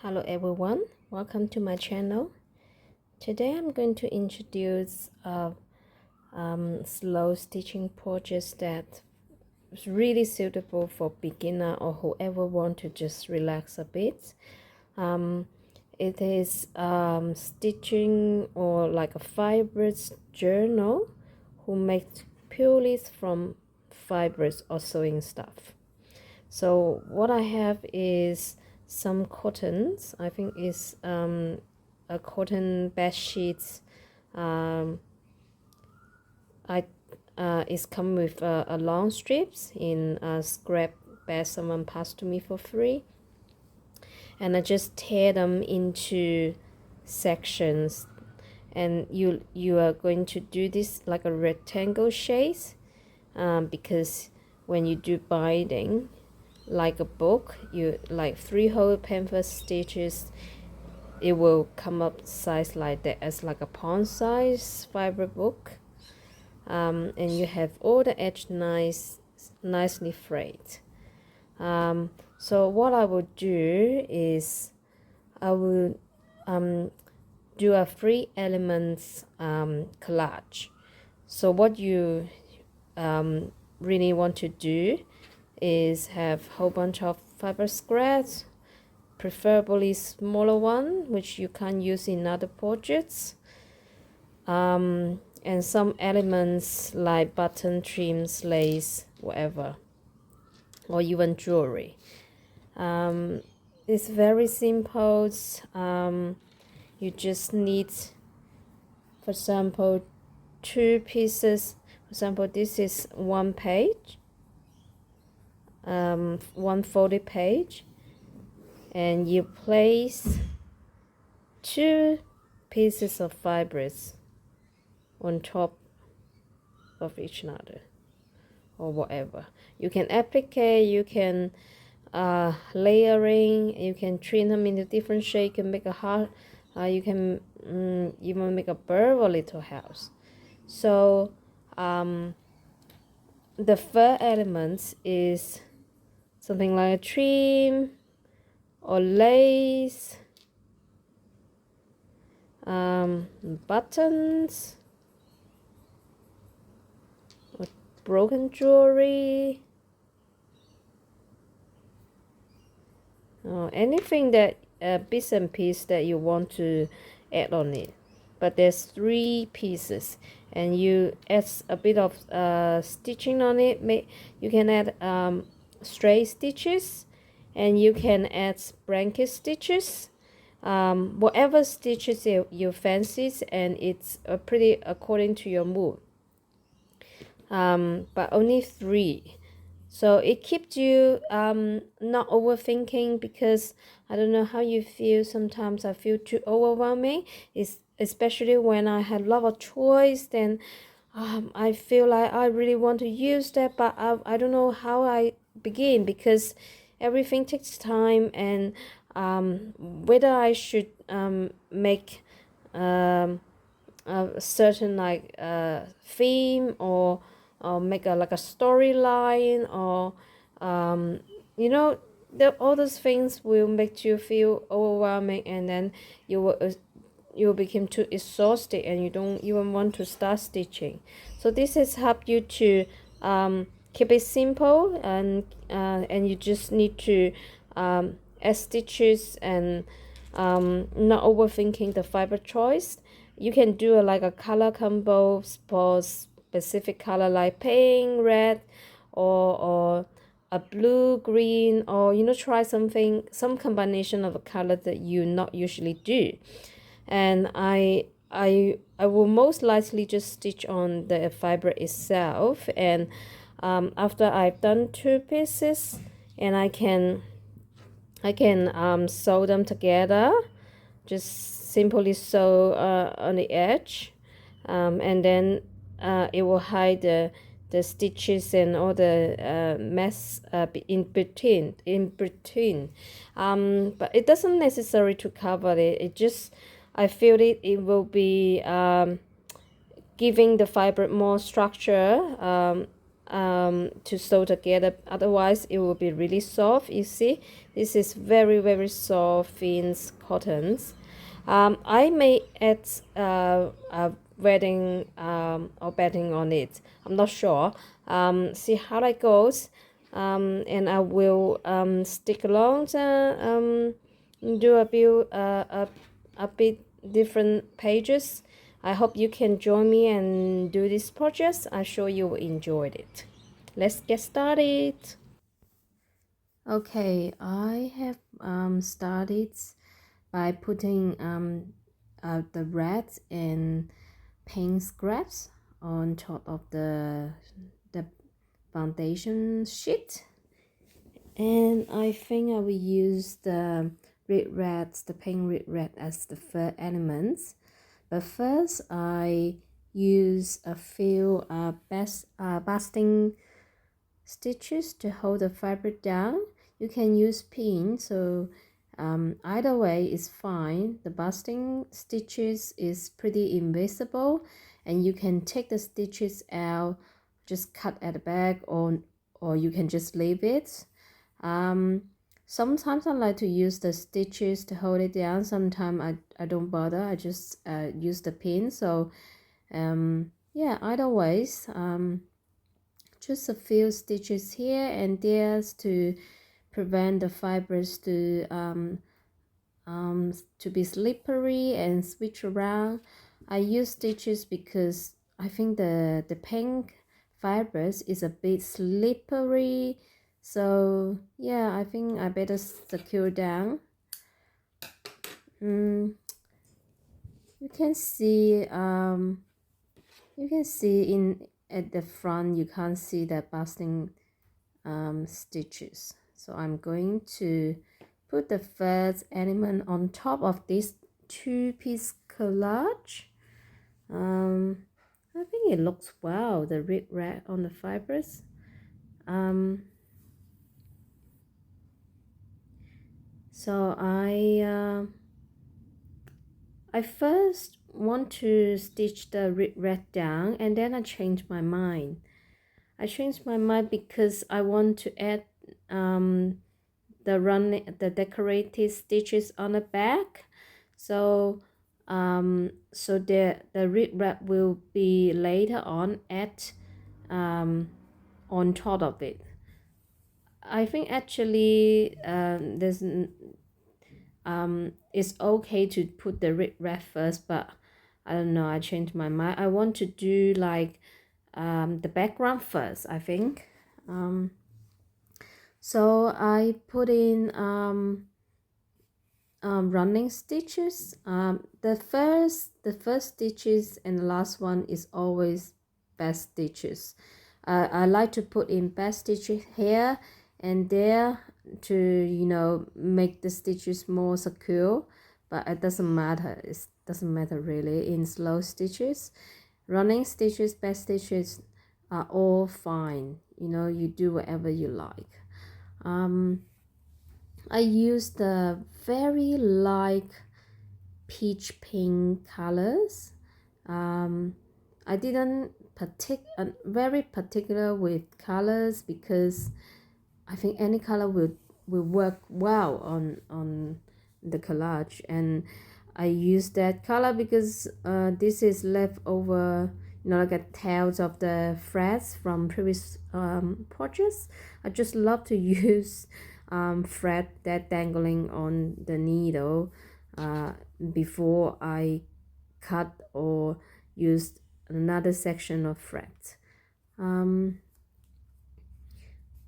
Hello everyone, welcome to my channel. Today I'm going to introduce a slow stitching project that is really suitable for beginner or whoever want to just relax a bit. It is stitching or like a fibrous journal who makes purely from fibers or sewing stuff. So what I have is some cottons. I think is a cotton bed sheets. It's come with a long strips in a scrap bag someone passed to me for free, and I just tear them into sections. And you are going to do this like a rectangle shape, because when you do binding like a book, you like 3-hole pamphlet stitches, it will come up size like that as like a pawn size fiber book, and you have all the edge nicely frayed. So what I will do is I will do a 3 elements collage. So what you really want to do is have a whole bunch of fiber scraps, preferably smaller one, which you can use in other projects, and some elements like button, trims, lace, whatever, or even jewelry. It's very simple. You just need, for example, 2 pieces. For example, this is 1 page, 1 folded page, and you place 2 pieces of fibers on top of each other or whatever. You can applicate, you can layering, you can trim them into different shape, you can make a heart, you can even make a bird or little house. So the first element is something like a trim or lace, buttons, or broken jewelry, anything that bits and pieces that you want to add on it. But there's 3 pieces, and you add a bit of stitching on it. You can add straight stitches, and you can add blanket stitches, whatever stitches you fancy, and it's pretty according to your mood, but only 3. So it keeps you not overthinking, because I don't know how you feel. Sometimes I feel too overwhelming, especially when I have a lot of choice. Then I feel like I really want to use that, but I don't know how I begin, because everything takes time, and whether I should make a certain like theme, or make like a storyline, or all those things will make you feel overwhelming, and then you will become too exhausted, and you don't even want to start stitching. So this has helped you to keep it simple, and you just need to add stitches, and not overthinking the fiber choice. You can do like a color combo for specific color like pink, red, or a blue, green, or try some combination of a color that you not usually do. And I will most likely just stitch on the fiber itself, and after I've done 2 pieces, and I can sew them together. Just simply sew on the edge, and then it will hide the stitches and all the mess in between. But it doesn't necessary to cover it. It just, I feel it will be giving the fiber more structure, to sew together, otherwise it will be really soft. You see, this is very soft thin cottons. I may add a wedding or bedding on it. I'm not sure. See how that goes. And I will stick along do a bit different pages. I hope you can join me and do this project. I'm sure you will enjoy it. Let's get started. Okay, I have started by putting the red and pink scraps on top of the foundation sheet, and I think I will use the pink red as the first elements. But first I use a few basting stitches to hold the fabric down. You can use pin, so either way is fine. The basting stitches is pretty invisible, and you can take the stitches out, just cut at the back, or you can just leave it. Sometimes I like to use the stitches to hold it down. Sometimes I don't bother. I just use the pin. So yeah, either ways, just a few stitches here and there to prevent the fibers to be slippery and switch around. I use stitches because I think the pink fibers is a bit slippery, so yeah, I think I better secure down. You can see in at the front you can't see the basting stitches, so I'm going to put the first element on top of this two-piece collage. I think it looks wow, the red on the fibers. So I first want to stitch the red down, and then I changed my mind. I changed my mind because I want to add the decorated stitches on the back. So so the red will be later on on top of it. I think actually it's okay to put the red first, but I don't know, I changed my mind. I want to do like the background first, I think. So I put in running stitches. The first stitches and the last one is always best stitches. I like to put in best stitches here and there to make the stitches more secure, but it doesn't matter. It doesn't matter really in slow stitches. Running stitches, best stitches are all fine. You do whatever you like. I used the very light peach pink colors. I didn't very particular with colors because I think any color will work well on the collage, and I use that color because this is leftover, like a tails of the threads from previous projects. I just love to use thread that dangling on the needle before I cut or use another section of thread.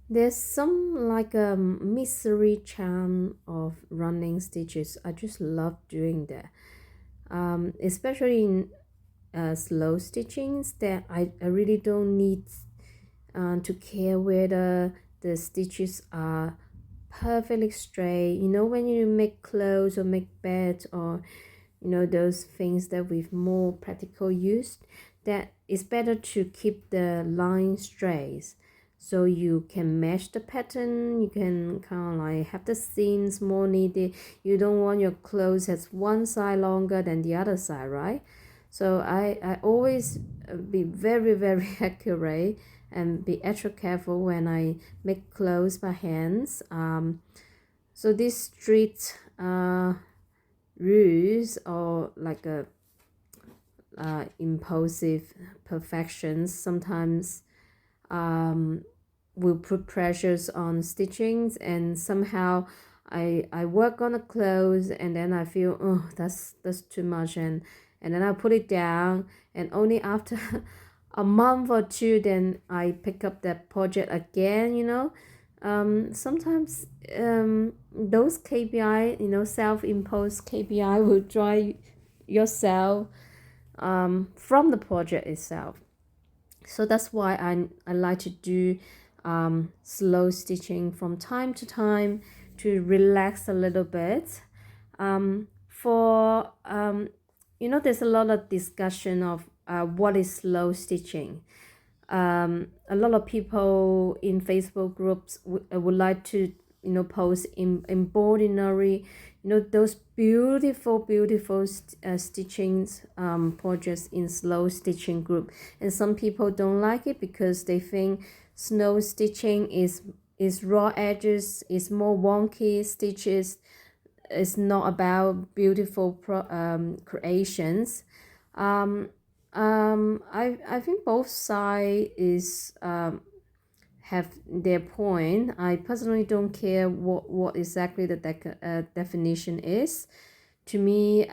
There's some like a mystery charm of running stitches. I just love doing that, especially in slow stitchings that I really don't need to care whether the stitches are perfectly straight. When you make clothes or make beds or those things that with more practical use, that it's better to keep the line straight so you can match the pattern. You can kind of like have the seams more needed. You don't want your clothes has one side longer than the other side, right? So I always be very accurate and be extra careful when I make clothes by hands. So these strict rules or like a impulsive perfections sometimes will put pressures on stitchings, and somehow I work on the clothes and then I feel, oh, that's too much, and then I put it down, and only after a month or two then I pick up that project again, sometimes those KPI, self-imposed KPI will drive yourself from the project itself. So that's why I like to do slow stitching from time to time to relax a little bit. There's a lot of discussion of what is slow stitching. A lot of people in Facebook groups would like to post embroidery, those beautiful stitchings projects in slow stitching group, and some people don't like it because they think slow stitching is raw edges, is more wonky stitches, it's not about beautiful creations. I think both sides is have their point. I personally don't care what exactly the definition is. To me,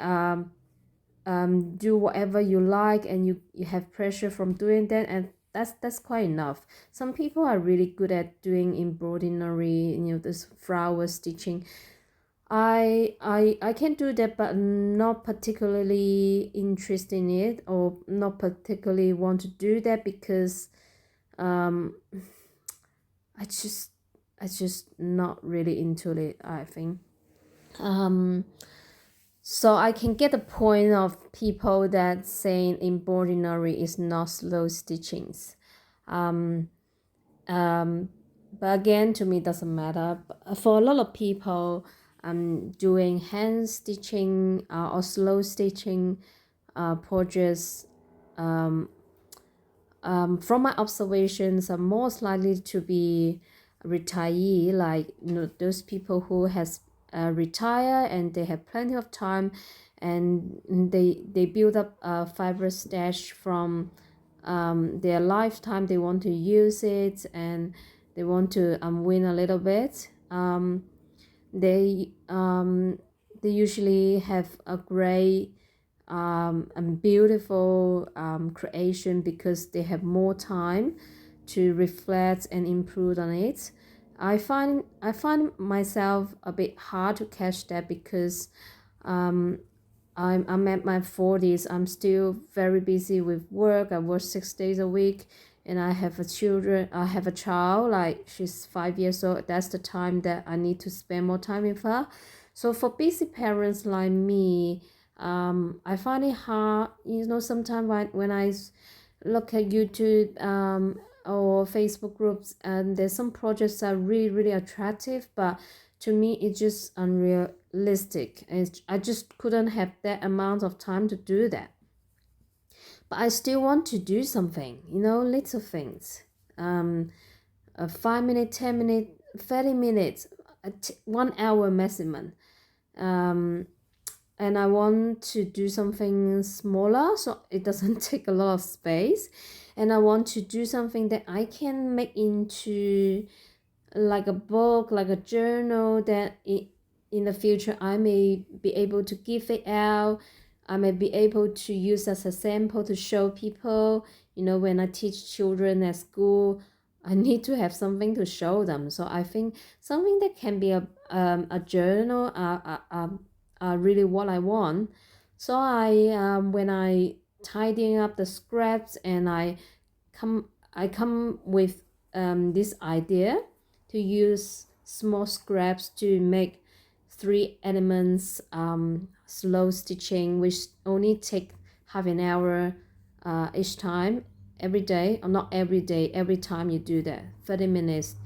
do whatever you like, and you have pressure from doing that, and that's quite enough. Some people are really good at doing embroidery, this flower stitching. I can do that, but not particularly interested in it, or not particularly want to do that because I just not really into it, I think. So I can get the point of people that saying embroidery is not slow stitchings. But again, to me, it doesn't matter. But for a lot of people, doing hand stitching or slow stitching projects, from my observations, are most likely to be retiree, like those people who has retire and they have plenty of time, and they build up a fiber stash from their lifetime. They want to use it and they want to win a little bit. They usually have a great and beautiful creation because they have more time to reflect and improve on it. I find myself a bit hard to catch that because I'm at my 40s. I'm still very busy with work. I work 6 days a week, and I have a child, like she's 5 years old. That's the time that I need to spend more time with her. So for busy parents like me, I find it hard, sometimes when I look at YouTube or Facebook groups, and there's some projects that are really, really attractive, but to me it's just unrealistic, and I just couldn't have that amount of time to do that. But I still want to do something, little things. A 5 minute, 10 minute, 30 minutes, 1 hour maximum. And I want to do something smaller so it doesn't take a lot of space, and I want to do something that I can make into like a book, like a journal, that in the future I may be able to give it out. I may be able to use as a sample to show people. When I teach children at school, I need to have something to show them. So I think something that can be a journal really what I want. So when I tidying up the scraps, and I come with this idea to use small scraps to make 3 elements slow stitching, which only take half an hour each time, every day, or not every day, every time you do that, 30 minutes.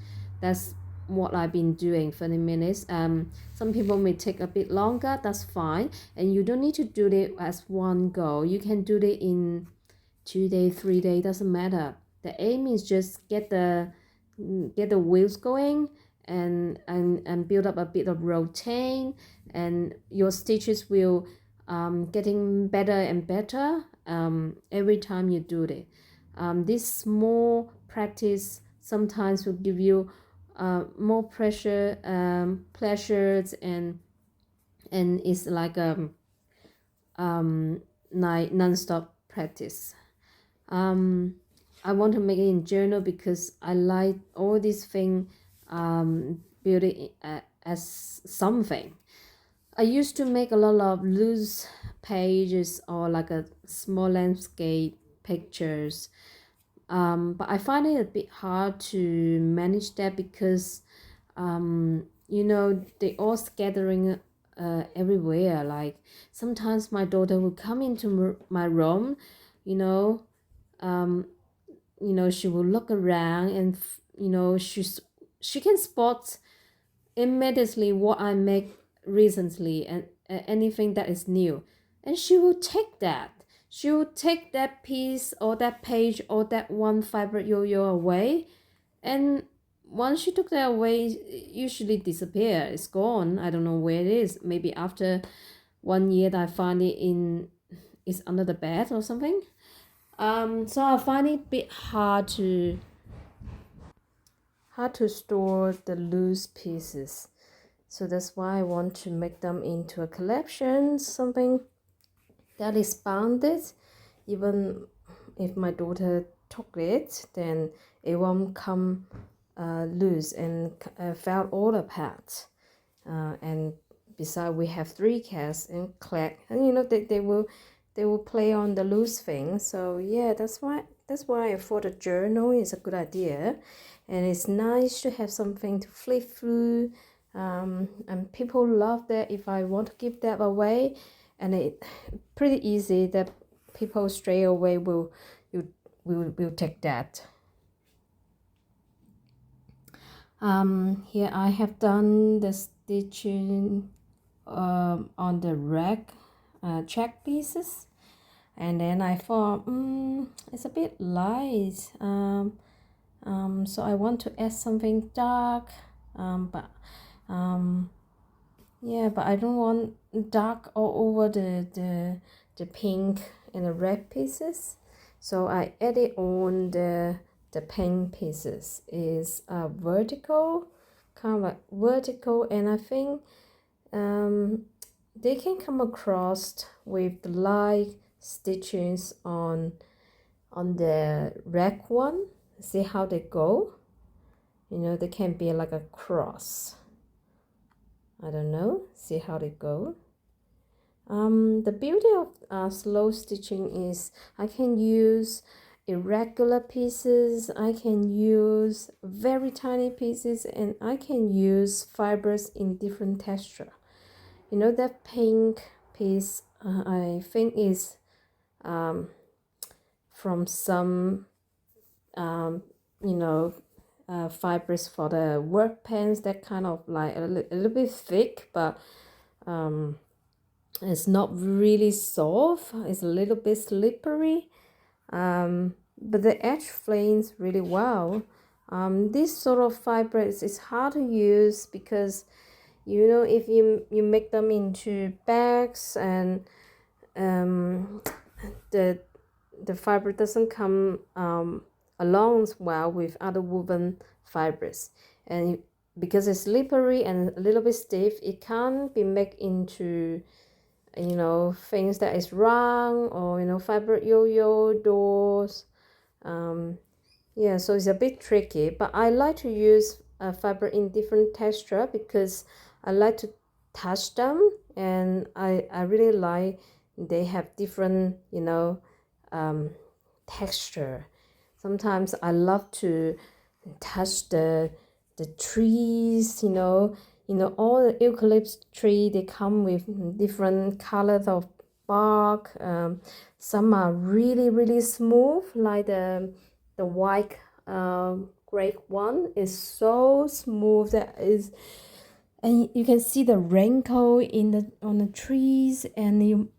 That's what I've been doing, 30 minutes. Some people may take a bit longer, that's fine, and you don't need to do it as one go. You can do it in 2 days, 3 days, doesn't matter. The aim is just get the wheels going, and build up a bit of routine, and your stitches will getting better and better every time you do it. This small practice sometimes will give you more pleasures, and it's like non-stop practice. I want to make it in journal because I like all these things, build it as something. I used to make a lot of loose pages or like a small landscape pictures, but I find it a bit hard to manage that because they all scattering everywhere. Like sometimes my daughter will come into my room, you know um, she will look around, and she can spot immediately what I make recently, and anything that is new, and she will take that. She will take that piece or that page or that one fiber yo-yo away, and once she took that away, it usually disappear. It's gone. I don't know where it is. Maybe after 1 year, I find it's under the bed or something. So I find it a bit hard to store the loose pieces. So that's why I want to make them into a collection, something that is bounded. Even if my daughter took it, then it won't come loose and fall all apart. And besides, we have 3 cats and Clack, and they will play on the loose thing. So yeah, that's why I thought a journal is a good idea, and it's nice to have something to flip through. And people love that if I want to give that away, and it pretty easy that people straight away will take that. Here I have done the stitching on the rack check pieces, and then I thought it's a bit light, so I want to add something dark, but but I don't want dark all over the pink and the red pieces, so I added on the pink pieces is vertical, kind of like vertical, and I think they can come across with the light stitches on the rack one. See how they go. They can be like a cross. I don't know. See how they go. The beauty of slow stitching is I can use irregular pieces, I can use very tiny pieces, and I can use fibers in different texture. That pink piece I think is from some fibers for the work pants, that kind of like a little bit thick, but it's not really soft. It's a little bit slippery, but the edge flames really well. This sort of fiber is hard to use because if you make them into bags, and the fiber doesn't come along well with other woven fibers, and because it's slippery and a little bit stiff, it can't be made into things that is round, or fiber yo-yo doors. So it's a bit tricky, but I like to use fiber in different texture because I like to touch them, and I really like they have different texture. Sometimes I love to touch the trees, all the eucalyptus tree, they come with different colors of bark. Some are really, really smooth, like the white grape one is so smooth and you can see the wrinkle on the trees, and you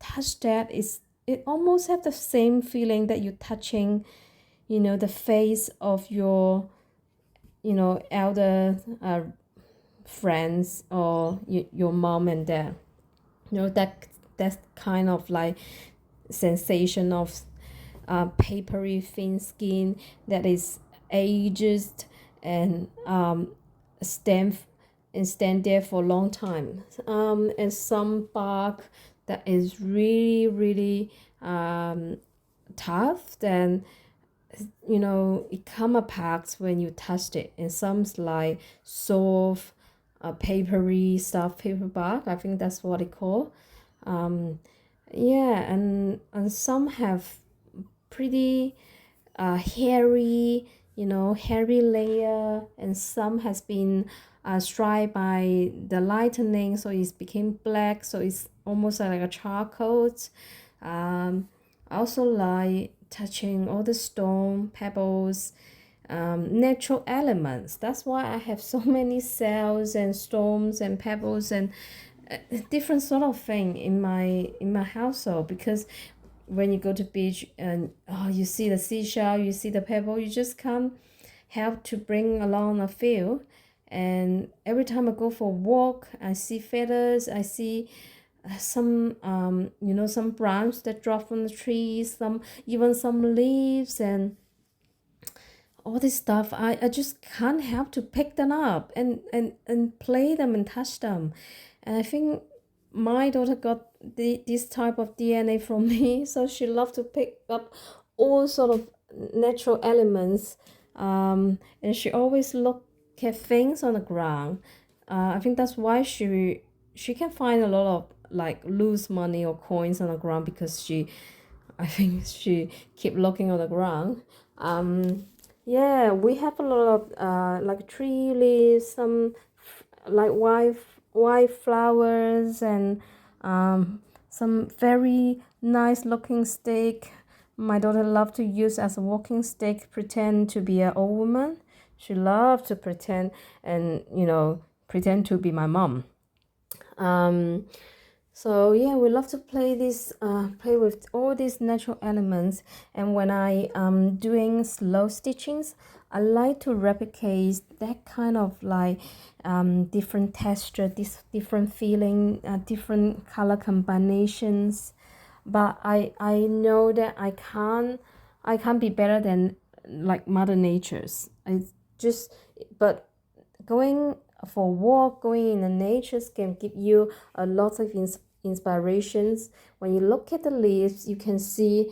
touch that, it almost have the same feeling that you're touching the face of your, elder friends or your mom and dad. That kind of like sensation of papery thin skin that is aged and stand there for a long time, and some bark that is really really tough, then it come apart when you touch it, and some's like soft papery stuff, paper bark, I think that's what it called. Yeah, and some have pretty hairy, hairy layer, and some has been striped by the lightening, so it's became black, so it's almost like a charcoal. I also like touching all the stone, pebbles, natural elements. That's why I have so many cells and stones and pebbles and different sort of thing in my household, because when you go to beach and you see the seashell, you see the pebble, you just can't help to bring along a few. And every time I go for a walk, I see feathers, I see some some branches that drop from the trees, even some leaves, and all this stuff. I just can't help to pick them up and play them and touch them. And I think my daughter got this type of DNA from me, so she loved to pick up all sort of natural elements, and she always look at things on the ground. I think that's why she can find a lot of like loose money or coins on the ground, because I think she keep looking on the ground. Yeah, we have a lot of like tree leaves, some like white flowers, and some very nice looking stick. My daughter loved to use as a walking stick, pretend to be an old woman. She loved to pretend and pretend to be my mom. So yeah, we love to play with all these natural elements. And when I doing slow stitchings, I like to replicate that kind of like different texture, this different feeling, different color combinations. But I know that I can't be better than like Mother Nature's. But going for a walk, going in the nature can give you a lot of inspirations. When you look at the leaves, you can see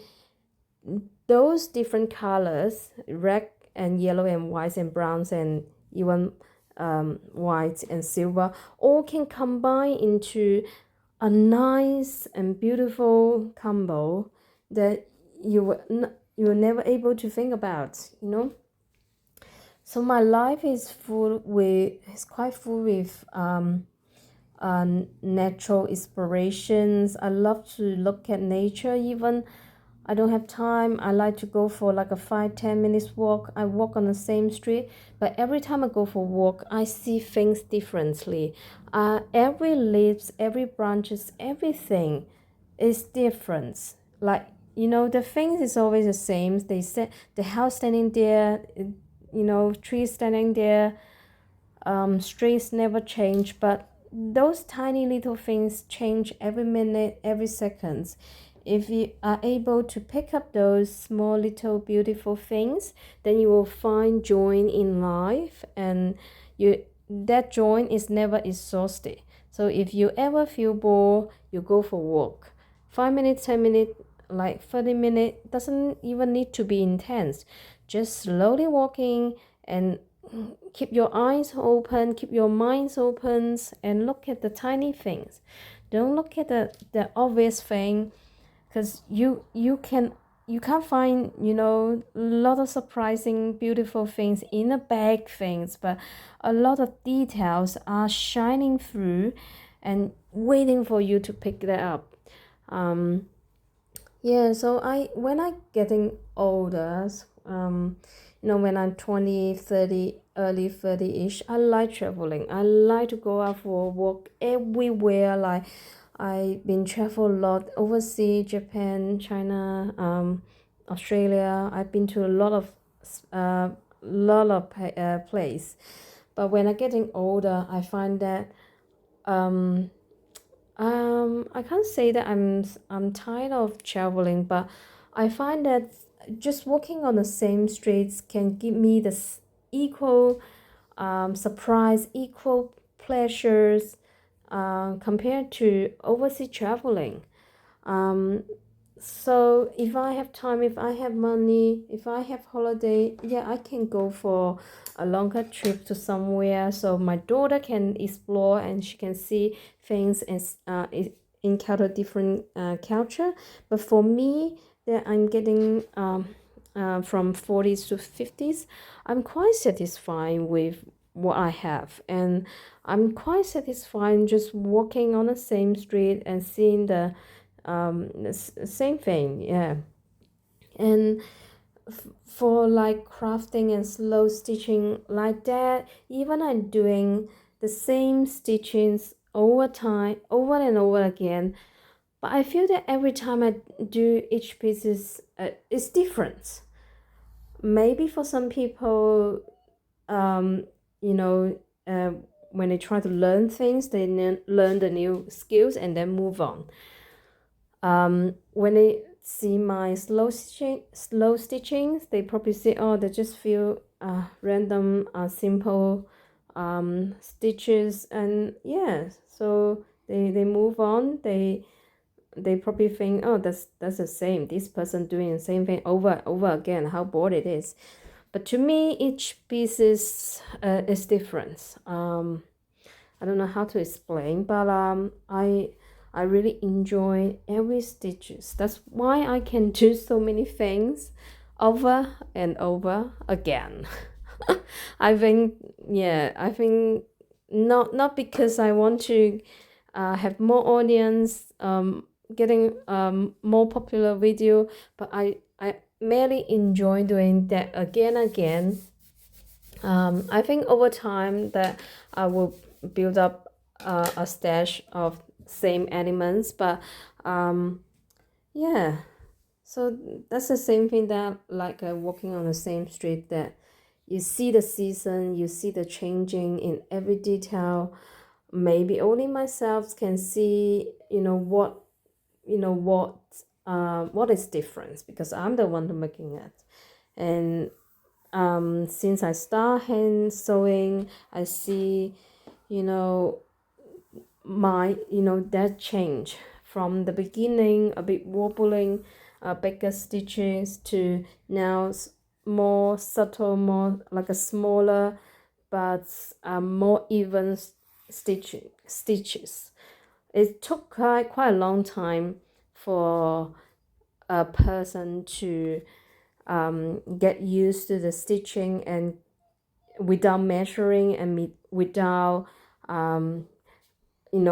those different colors, red and yellow and white and browns and even white and silver, all can combine into a nice and beautiful combo that you were never able to think about. So my life is quite full with natural inspirations. I love to look at nature. Even I don't have time, I like to go for like a 5-10 minutes walk. I walk on the same street, but every time I go for a walk, I see things differently. Every leaves, every branches, everything is different. Like the things is always the same. They said the house standing there, trees standing there, streets never change, but those tiny little things change every minute, every second. If you are able to pick up those small little beautiful things, then you will find joy in life, and that joy is never exhausted. So if you ever feel bored, you go for a walk. 5 minutes, 10 minutes, like 30 minutes, doesn't even need to be intense. Just slowly walking and keep your eyes open, keep your minds open, and look at the tiny things. Don't look at the obvious thing, because you can't find a lot of surprising beautiful things in the big things, but a lot of details are shining through and waiting for you to pick that up. Yeah, so when I getting older, when I'm 20, 30, early 30-ish, I like traveling. I like to go out for a walk everywhere. Like I've been travel a lot overseas, Japan, China, Australia. I've been to a lot of place, but when I'm getting older, I find that I can't say that I'm tired of traveling, but I find that just walking on the same streets can give me this equal surprise, equal pleasures compared to overseas traveling. Um, so if I have time, if I have money, if I have holiday, yeah, I can go for a longer trip to somewhere so my daughter can explore and she can see things and encounter different culture. But for me, that I'm getting from 40s to 50s, I'm quite satisfied with what I have, and I'm quite satisfied just walking on the same street and seeing the same thing, yeah. And for like crafting and slow stitching like that, even I'm doing the same stitchings over time, over and over again, but I feel that every time I do each piece is different. Maybe for some people, um, you know, when they try to learn things, they learn the new skills and then move on. When they see my slow stitchings, they probably say, "Oh, they just feel random, simple stitches," and yeah, so they move on. They probably think, "Oh, that's the same. This person doing the same thing over and over again. How bored it is." But to me, each piece is different. I don't know how to explain, but I really enjoy every stitches. That's why I can do so many things over and over again. I think, yeah, I think not because I want to have more audience, getting more popular video, but I merely enjoy doing that again and again. I think over time that I will build up a stash of same elements, but yeah, so that's the same thing that like walking on the same street, that you see the season, you see the changing in every detail. Maybe only myself can see, what is different because I'm the one who making it. And since I start hand sewing, I see, you know, that change from the beginning, a bit wobbling, bigger stitches to now more subtle, more like a smaller, but more even stitches. It took quite a long time for a person to get used to the stitching and without measuring and without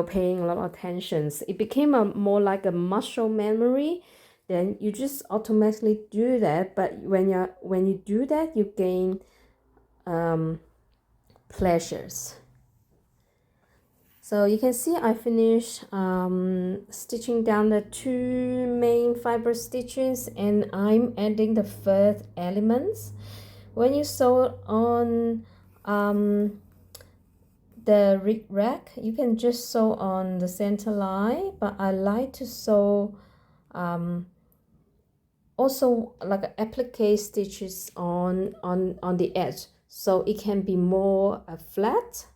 paying a lot of attention. It became a more like a muscle memory. Then you just automatically do that. But when you do that, you gain pleasures. So you can see I finished stitching down the two main fiber stitches, and I'm adding the third elements. When you sew on the rib rack, you can just sew on the center line, but I like to sew also like applique stitches on the edge, so it can be more flat.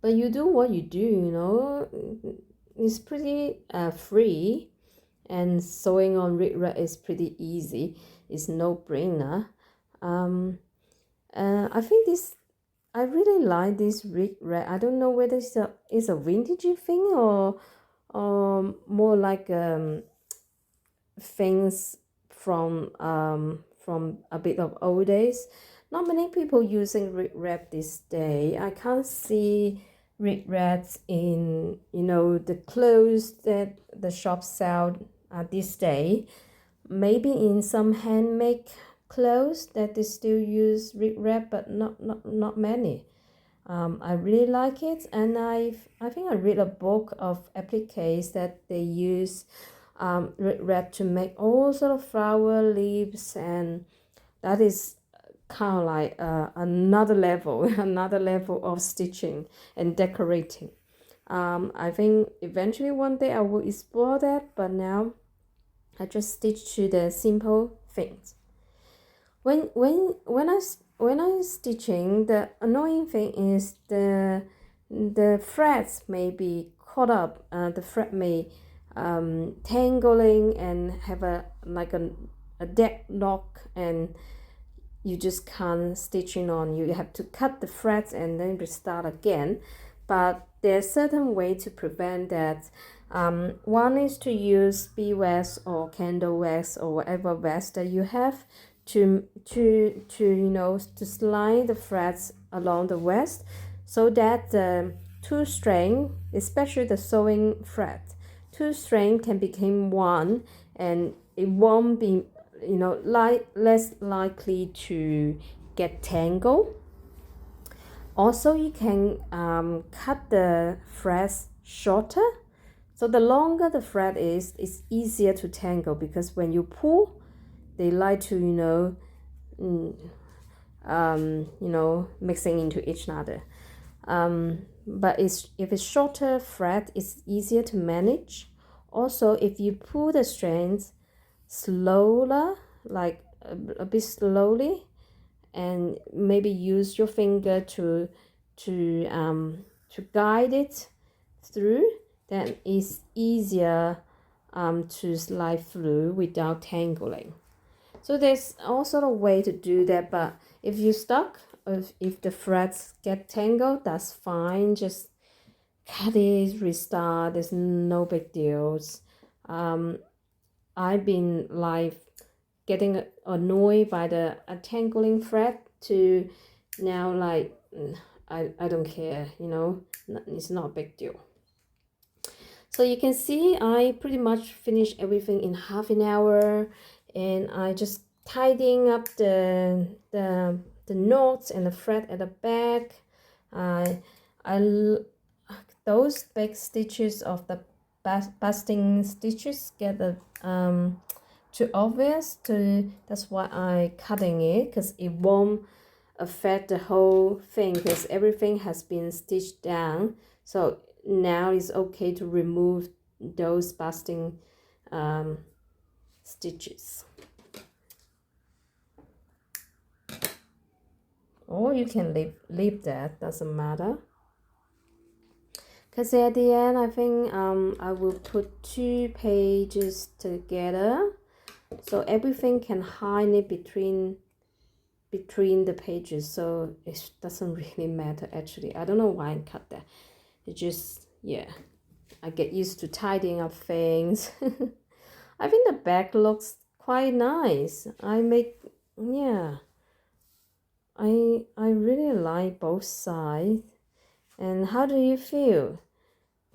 But you do what you do, it's pretty free, and sewing on rib rack is pretty easy. It's no brainer. I think I really like this rib rack. I don't know whether it's a vintage thing or more like things from a bit of old days. Not many people using rib wrap this day. I can't see rib wraps in the clothes that the shops sell this day. Maybe in some handmade clothes that they still use rib wrap, but not many. I really like it, and I think I read a book of appliques that they use red to make all sort of flower leaves, and that is kind of like another level another level of stitching and decorating. I think eventually one day I will explore that, but now I just stitch to the simple things. When I stitching, the annoying thing is the threads may be caught up. The thread may tangling and have a like a deadlock, and you just can't stitching on. You have to cut the threads and then restart again. But there's certain way to prevent that. One is to use beeswax or candle wax or whatever wax that you have to to slide the threads along the wax, so that the two string, especially the sewing thread, two string can become one, and it won't be less likely to get tangled. Also, you can cut the threads shorter. So the longer the thread is, it's easier to tangle, because when you pull, they like to mixing into each other. But if it's shorter thread, it's easier to manage. Also, if you pull the strands slower, like a bit slowly, and maybe use your finger to guide it through, then it's easier to slide through without tangling. So there's all sort of way to do that, but if you're stuck, if the threads get tangled, that's fine. Just cut it, restart. There's no big deals. I've been like getting annoyed by the tangling thread to now like I don't care, it's not a big deal. So you can see I pretty much finished everything in half an hour, and I just tidying up the knots and the thread at the back. Those back stitches of the basting stitches get too obvious, that's why I cutting it, because it won't affect the whole thing, because everything has been stitched down. So now it's okay to remove those basting stitches, or you can leave that, doesn't matter. Because at the end, I think I will put 2 pages together, so everything can hide it between the pages, so it doesn't really matter actually. I don't know why I cut that. It just, yeah, I get used to tidying up things. I think the back looks quite nice. I really like both sides. And how do you feel?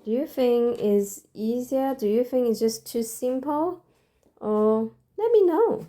Do you think it's easier? Do you think it's just too simple? Or let me know.